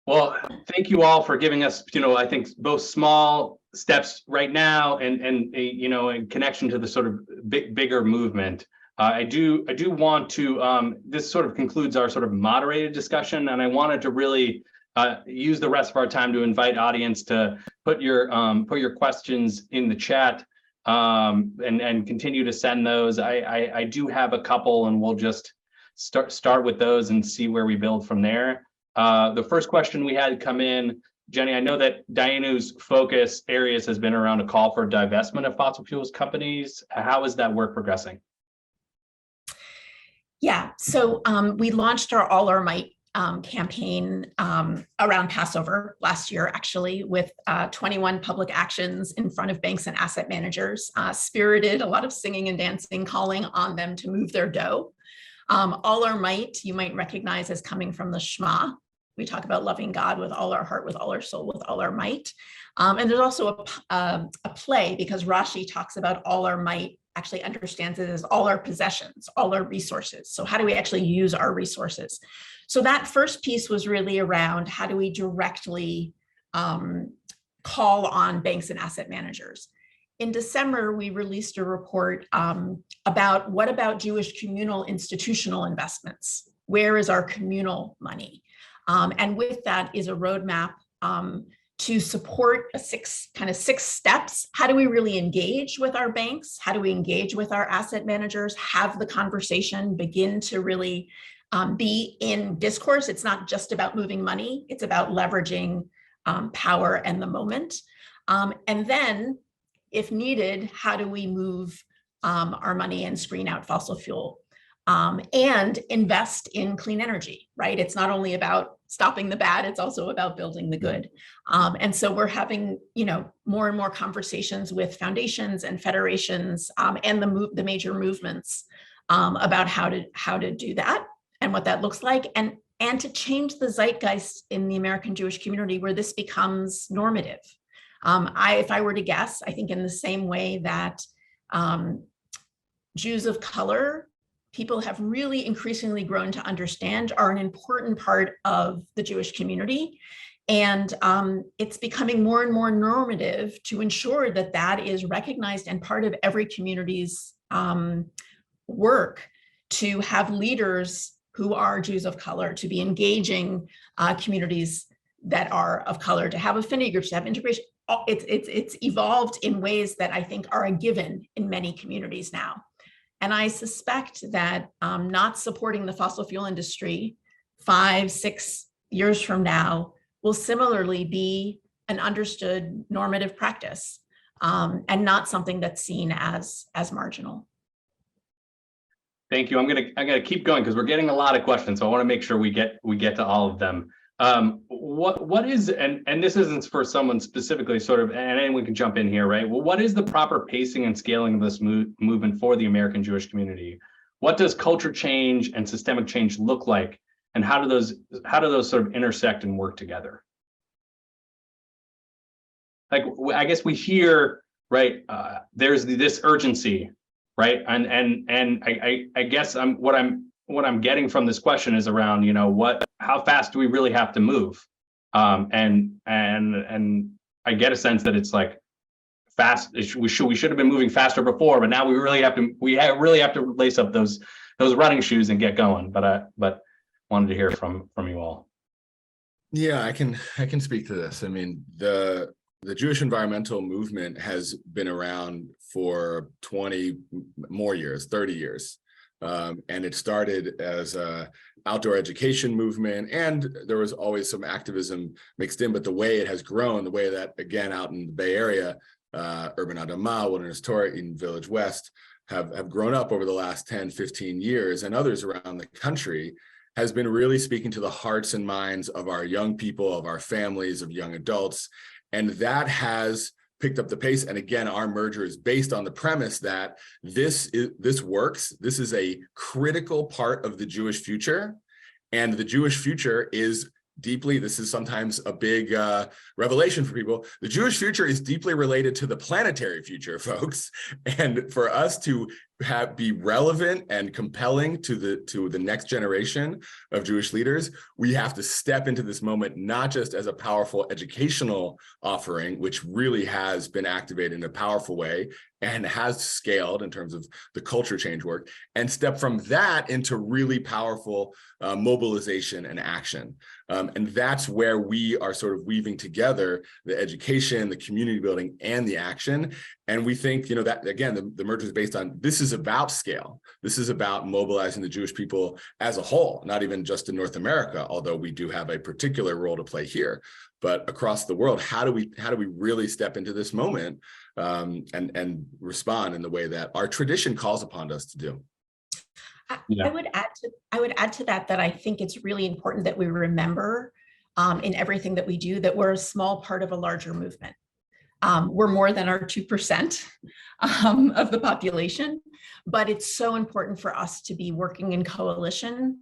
Well, thank you all for giving us, I think both small steps right now and in connection to the sort of bigger movement. I do want to, this sort of concludes our sort of moderated discussion, and I wanted to really use the rest of our time to invite audience to put your questions in the chat and continue to send those. I do have a couple, and we'll just start with those and see where we build from there. The first question we had come in, Jennie, I know that Dayenu's focus areas has been around a call for divestment of fossil fuels companies. How is that work progressing? Yeah, so we launched our All Our Might campaign around Passover last year, actually, with 21 public actions in front of banks and asset managers, spirited, a lot of singing and dancing, calling on them to move their dough. All Our Might, you might recognize as coming from the Shema. We talk about loving God with all our heart, with all our soul, with all our might. And there's also a play, because Rashi talks about all our might, actually understands it as all our possessions, all our resources. So how do we actually use our resources? So that first piece was really around how do we directly call on banks and asset managers. In December, we released a report about what about Jewish communal institutional investments? Where is our communal money? And with that is a roadmap to support six steps. How do we really engage with our banks? How do we engage with our asset managers? Have the conversation, begin to really be in discourse. It's not just about moving money. It's about leveraging power and the moment. And then, if needed, how do we move our money and screen out fossil fuel and invest in clean energy, right? It's not only about stopping the bad, it's also about building the good. And so we're having, more and more conversations with foundations and federations and the major movements about how to do that and what that looks like, and to change the zeitgeist in the American Jewish community where this becomes normative. If I were to guess, I think in the same way that Jews of color, people have really increasingly grown to understand, are an important part of the Jewish community. And it's becoming more and more normative to ensure that that is recognized and part of every community's work, to have leaders who are Jews of color, to be engaging communities that are of color, to have affinity groups, to have integration. It's evolved in ways that I think are a given in many communities now. And I suspect that not supporting the fossil fuel industry 5-6 years from now will similarly be an understood normative practice and not something that's seen as marginal. Thank you. I'm gonna keep going because we're getting a lot of questions, so I want to make sure we get to all of them. What is, and this isn't for someone specifically, sort of, and anyone can jump in here, right? Well, what is the proper pacing and scaling of this movement for the American Jewish community? What does culture change and systemic change look like, and how do those sort of intersect and work together? Like, I guess we hear, right? There's this urgency, right? And I guess what I'm getting from this question is around, how fast do we really have to move? And I get a sense that it's like fast. We should have been moving faster before, but now we really have to lace up those running shoes and get going. But wanted to hear from you all. Yeah, I can speak to this. I mean, the Jewish environmental movement has been around for 20 more years, 30 years. And it started as a outdoor education movement, and there was always some activism mixed in, but the way it has grown, the way that, again, out in the Bay Area, Urban Adamah, Wilderness Torah in Village West, have grown up over the last 10, 15 years, and others around the country, has been really speaking to the hearts and minds of our young people, of our families, of young adults. And that has picked up the pace. And again, our merger is based on the premise that this works. This is a critical part of the Jewish future. And the Jewish future is deeply, this is sometimes a big revelation for people. The Jewish future is deeply related to the planetary future, folks. And for us to be relevant and compelling to the next generation of Jewish leaders, we have to step into this moment, not just as a powerful educational offering, which really has been activated in a powerful way and has scaled in terms of the culture change work, and step from that into really powerful mobilization and action. And that's where we are sort of weaving together the education, the community building, and the action. And we think, that again, the merger is based on, this is about scale. This is about mobilizing the Jewish people as a whole, not even just in North America, although we do have a particular role to play here, but across the world. How do we really step into this moment and respond in the way that our tradition calls upon us to do? Yeah. I would add to that I think it's really important that we remember in everything that we do that we're a small part of a larger movement. We're more than our 2% of the population, but it's so important for us to be working in coalition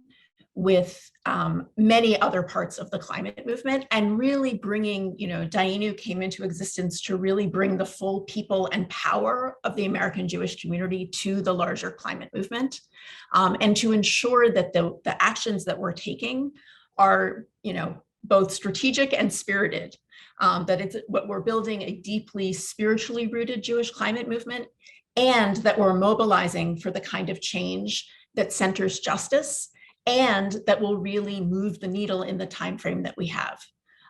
with many other parts of the climate movement, and really bringing, Dayenu came into existence to really bring the full people and power of the American Jewish community to the larger climate movement, and to ensure that the actions that we're taking are, both strategic and spirited, that it's what we're building a deeply spiritually rooted Jewish climate movement, and that we're mobilizing for the kind of change that centers justice and that will really move the needle in the time frame that we have.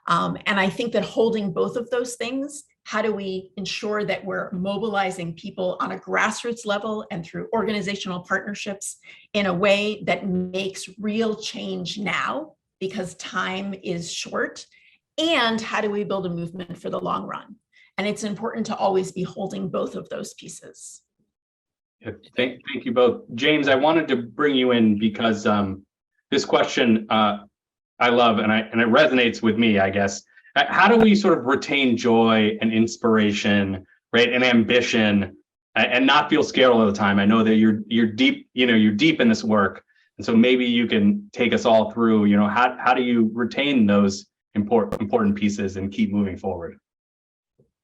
And I think that holding both of those things, how do we ensure that we're mobilizing people on a grassroots level and through organizational partnerships in a way that makes real change now, because time is short, and how do we build a movement for the long run? And it's important to always be holding both of those pieces. Yeah, thank you both. James, I wanted to bring you in because this question I love, and it resonates with me, I guess. How do we sort of retain joy and inspiration, right, and ambition, and not feel scared all the time? I know that you're deep, you're deep in this work, and so maybe you can take us all through, how do you retain those important pieces and keep moving forward?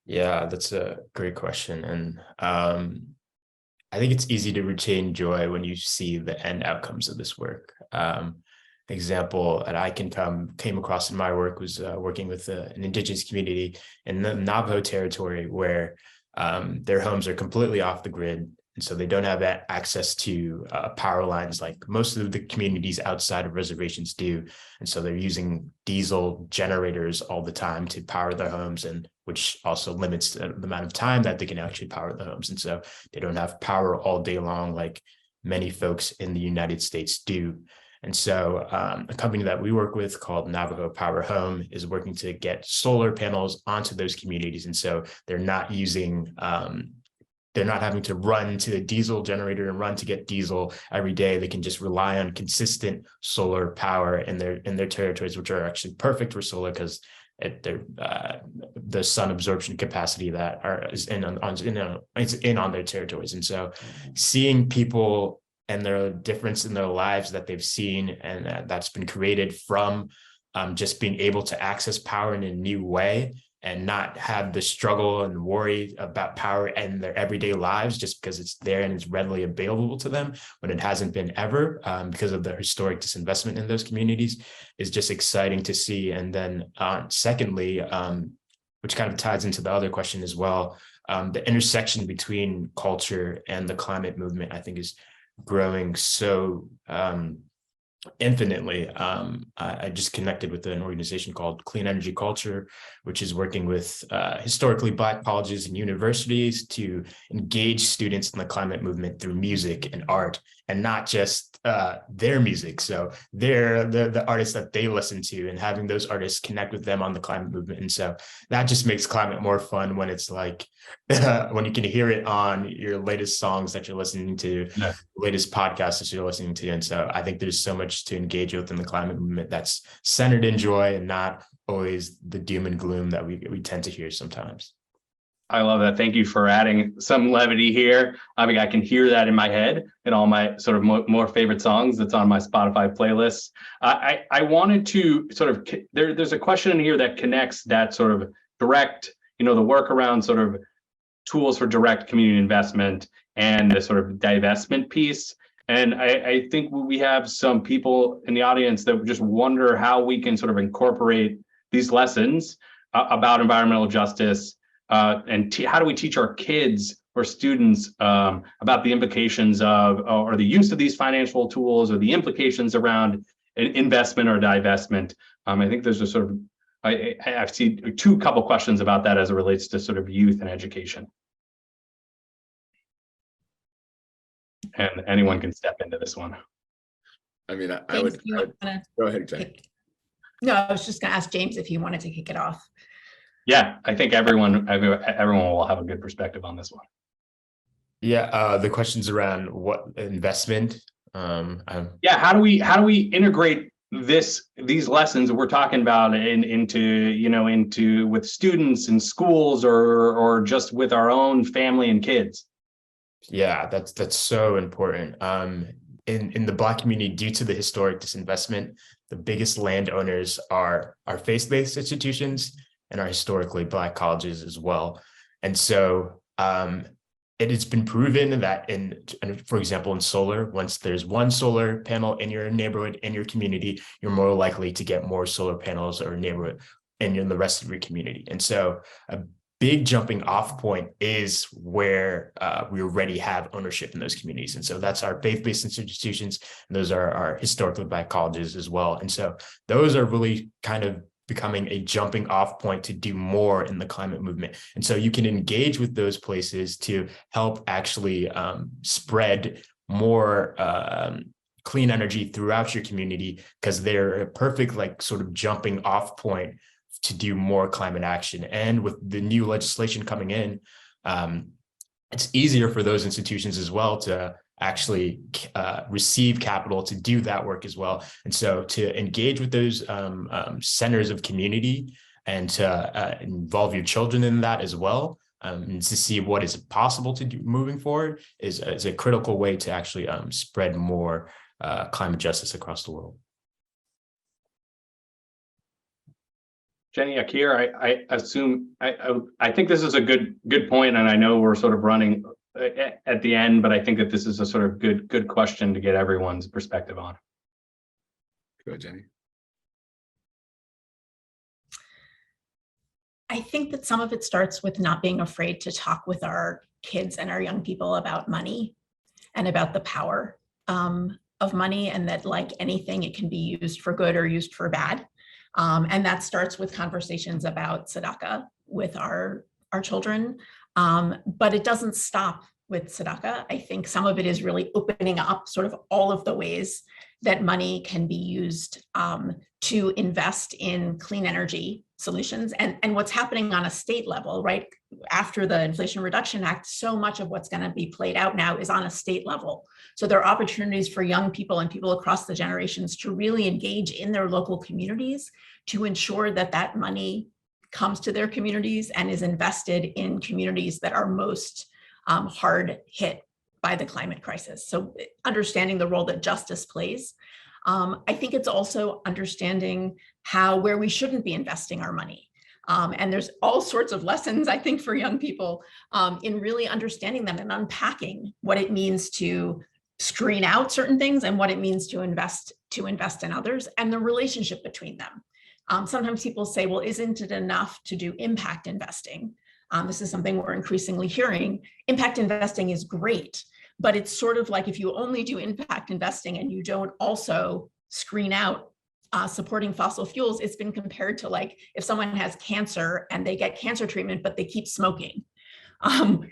Yeah, that's a great question, and I think it's easy to retain joy when you see the end outcomes of this work. Example that I came across in my work was working with an indigenous community in the Navajo territory, where their homes are completely off the grid. And so they don't have access to power lines like most of the communities outside of reservations do. And so they're using diesel generators all the time to power their homes, and which also limits the amount of time that they can actually power the homes. And so they don't have power all day long like many folks in the United States do. And so a company that we work with called Navajo Power Home is working to get solar panels onto those communities. And so they're not having to run to a diesel generator and run to get diesel every day. They can just rely on consistent solar power in their territories, which are actually perfect for solar because the sun absorption capacity that is in on their territories. And so seeing people and their difference in their lives that they've seen, and that's been created from just being able to access power in a new way and not have the struggle and worry about power in their everyday lives just because it's there and it's readily available to them when it hasn't been ever, because of the historic disinvestment in those communities, is just exciting to see. And then secondly, which kind of ties into the other question as well, the intersection between culture and the climate movement, I think, is growing so infinitely. I just connected with an organization called Clean Energy Culture, which is working with historically Black colleges and universities to engage students in the climate movement through music and art and not just their music. So they're the artists that they listen to, and having those artists connect with them on the climate movement. And so that just makes climate more fun when it's like when you can hear it on your latest songs that you're listening to, latest podcasts that you're listening to. And so I think there's so much to engage with in the climate movement that's centered in joy and not always the doom and gloom that we tend to hear sometimes. I love that. Thank you for adding some levity here. I mean, I can hear that in my head in all my sort of more favorite songs that's on my Spotify playlist. I wanted to sort of, there's a question in here that connects that sort of direct, the work around sort of tools for direct community investment and the sort of divestment piece. And I think we have some people in the audience that just wonder how we can sort of incorporate these lessons about environmental justice and how do we teach our kids or students about the implications of or the use of these financial tools or the implications around investment or divestment. I think there's a sort of, I've seen couple questions about that as it relates to sort of youth and education. And anyone can step into this one. I mean, I would go ahead, Jennie. No, I was just going to ask James if he wanted to kick it off. Yeah, I think everyone will have a good perspective on this one. Yeah, the questions around what investment. Yeah, how do we integrate these lessons that we're talking about into with students in schools or just with our own family and kids? Yeah, that's so important. In the Black community, due to the historic disinvestment, the biggest landowners are our faith-based institutions and our historically Black colleges as well. And so it has been proven that for example, in solar, once there's one solar panel in your neighborhood, in your community, you're more likely to get more solar panels or neighborhood in the rest of your community. And so a big jumping off point is where we already have ownership in those communities. And so that's our faith-based institutions, and those are our historically Black colleges as well. And so those are really kind of becoming a jumping off point to do more in the climate movement. And so you can engage with those places to help actually spread more clean energy throughout your community, because they're a perfect sort of jumping off point to do more climate action. And with the new legislation coming in, it's easier for those institutions as well to actually receive capital to do that work as well. And so to engage with those centers of community and to involve your children in that as well, and to see what is possible to do moving forward is a critical way to actually spread more climate justice across the world. Jennie, Jakir, I assume I think this is a good point, and I know we're sort of running at the end, but I think that this is a sort of good question to get everyone's perspective on. Go ahead, Jennie. I think that some of it starts with not being afraid to talk with our kids and our young people about money and about the power of money, and that like anything, it can be used for good or used for bad. And that starts with conversations about tzedakah with our children. But it doesn't stop with tzedakah. I think some of it is really opening up sort of all of the ways that money can be used to invest in clean energy solutions. And what's happening on a state level, right? After the Inflation Reduction Act, so much of what's going to be played out now is on a state level. So there are opportunities for young people and people across the generations to really engage in their local communities to ensure that that money comes to their communities and is invested in communities that are most hard hit by the climate crisis. So understanding the role that justice plays. I think it's also understanding where we shouldn't be investing our money. And there's all sorts of lessons, I think, for young people in really understanding them and unpacking what it means to screen out certain things and what it means to invest in others and the relationship between them. Sometimes people say, well, isn't it enough to do impact investing? This is something we're increasingly hearing. Impact investing is great, but it's sort of like if you only do impact investing and you don't also screen out supporting fossil fuels, it's been compared to like if someone has cancer and they get cancer treatment, but they keep smoking.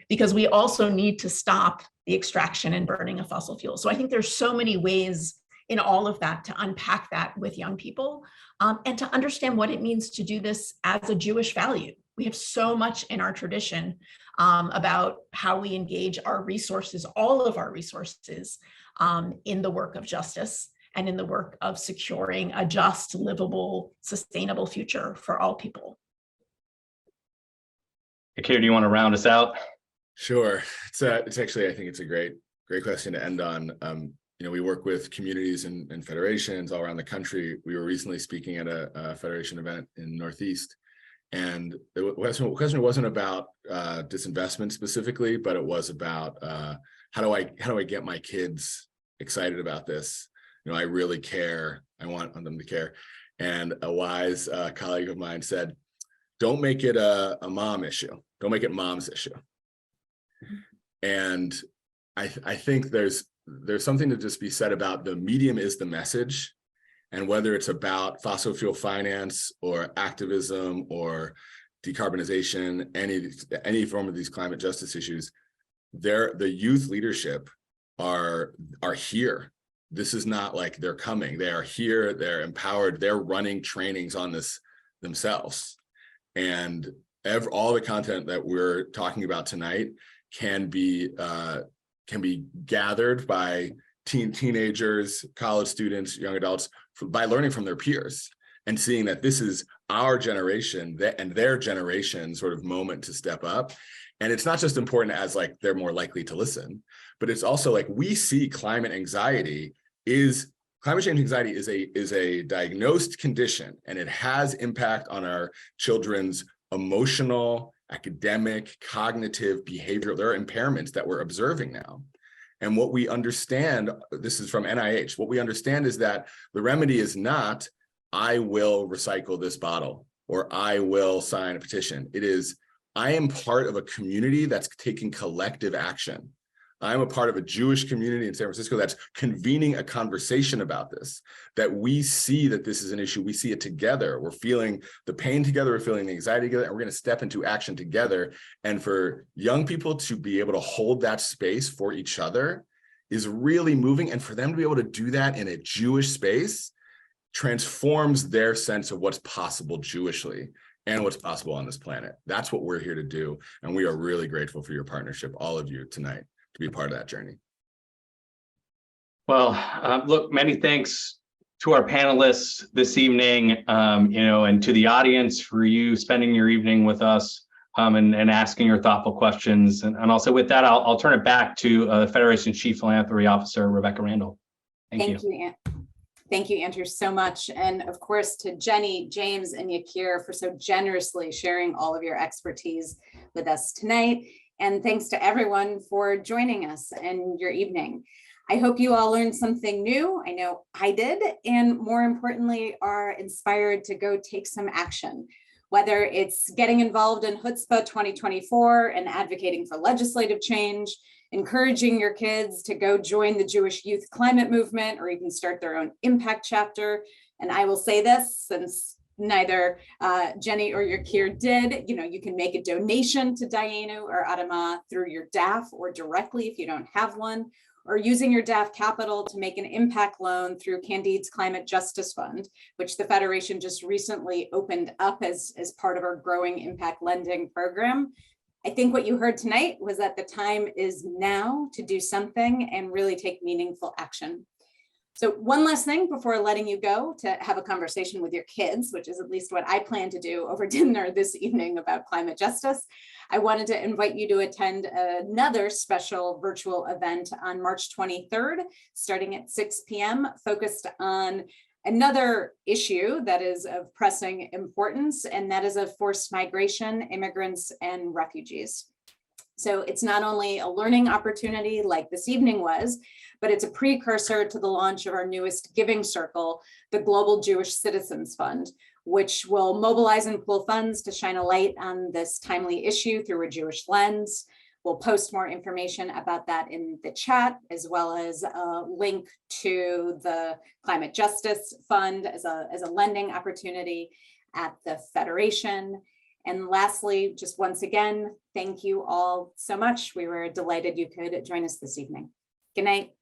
because we also need to stop the extraction and burning of fossil fuels. So I think there's so many ways in all of that to unpack that with young people, and to understand what it means to do this as a Jewish value. We have so much in our tradition about how we engage our resources, all of our resources, in the work of justice and in the work of securing a just, livable, sustainable future for all people. Jakir, do you want to round us out? Sure. It's actually, I think it's a great question to end on. We work with communities and federations all around the country. We were recently speaking at a federation event in Northeast, and the question wasn't about disinvestment specifically, but it was about how do I get my kids excited about this? I really care. I want them to care. And a wise colleague of mine said, don't make it a mom issue. Don't make it mom's issue. And I think there's something to just be said about the medium is the message. And whether it's about fossil fuel finance or activism or decarbonization, any form of these climate justice issues, the youth leadership are here. This is not like they're coming. They are here. They're empowered. They're running trainings on this themselves. And all the content that we're talking about tonight can be gathered by teenagers, college students, young adults, by learning from their peers and seeing that this is our generation and their generation sort of moment to step up. And it's not just important as like they're more likely to listen, but it's also like we see climate change anxiety is a diagnosed condition, and it has impact on our children's emotional, academic, cognitive, behavioral. There are impairments that we're observing now. And what we understand, this is from NIH, what we understand is that the remedy is not, I will recycle this bottle or I will sign a petition. It is, I am part of a community that's taking collective action. I'm a part of a Jewish community in San Francisco that's convening a conversation about this, that we see that this is an issue. We see it together. We're feeling the pain together. We're feeling the anxiety together, and we're going to step into action together. And for young people to be able to hold that space for each other is really moving. And for them to be able to do that in a Jewish space transforms their sense of what's possible Jewishly and what's possible on this planet. That's what we're here to do. And we are really grateful for your partnership, all of you tonight, to be a part of that journey. Well, look, many thanks to our panelists this evening, and to the audience for you spending your evening with us and asking your thoughtful questions. And also with that, I'll turn it back to the Federation's Chief Philanthropy Officer, Rebecca Randall. Thank you. Thank you, Andrew, so much. And of course, to Jennie, James, and Jakir for so generously sharing all of your expertise with us tonight. And thanks to everyone for joining us in your evening. I hope you all learned something new. I know I did, and more importantly, are inspired to go take some action, whether it's getting involved in Chutzpah 2024 and advocating for legislative change, encouraging your kids to go join the Jewish Youth Climate Movement, or even start their own impact chapter. And I will say this, since neither Jennie or Jakir did, you can make a donation to Dayenu or Adamah through your DAF or directly if you don't have one, or using your DAF capital to make an impact loan through Candide's Climate Justice Fund, which the Federation just recently opened up as part of our growing impact lending program. I think what you heard tonight was that the time is now to do something and really take meaningful action. So one last thing before letting you go to have a conversation with your kids, which is at least what I plan to do over dinner this evening about climate justice. I wanted to invite you to attend another special virtual event on March 23rd, starting at 6 p.m., focused on another issue that is of pressing importance, and that is of forced migration, immigrants, and refugees. So it's not only a learning opportunity like this evening was, but it's a precursor to the launch of our newest giving circle, the Global Jewish Citizens Fund, which will mobilize and pool funds to shine a light on this timely issue through a Jewish lens. We'll post more information about that in the chat, as well as a link to the Climate Justice Fund as a lending opportunity at the Federation. And lastly, just once again, thank you all so much. We were delighted you could join us this evening. Good night.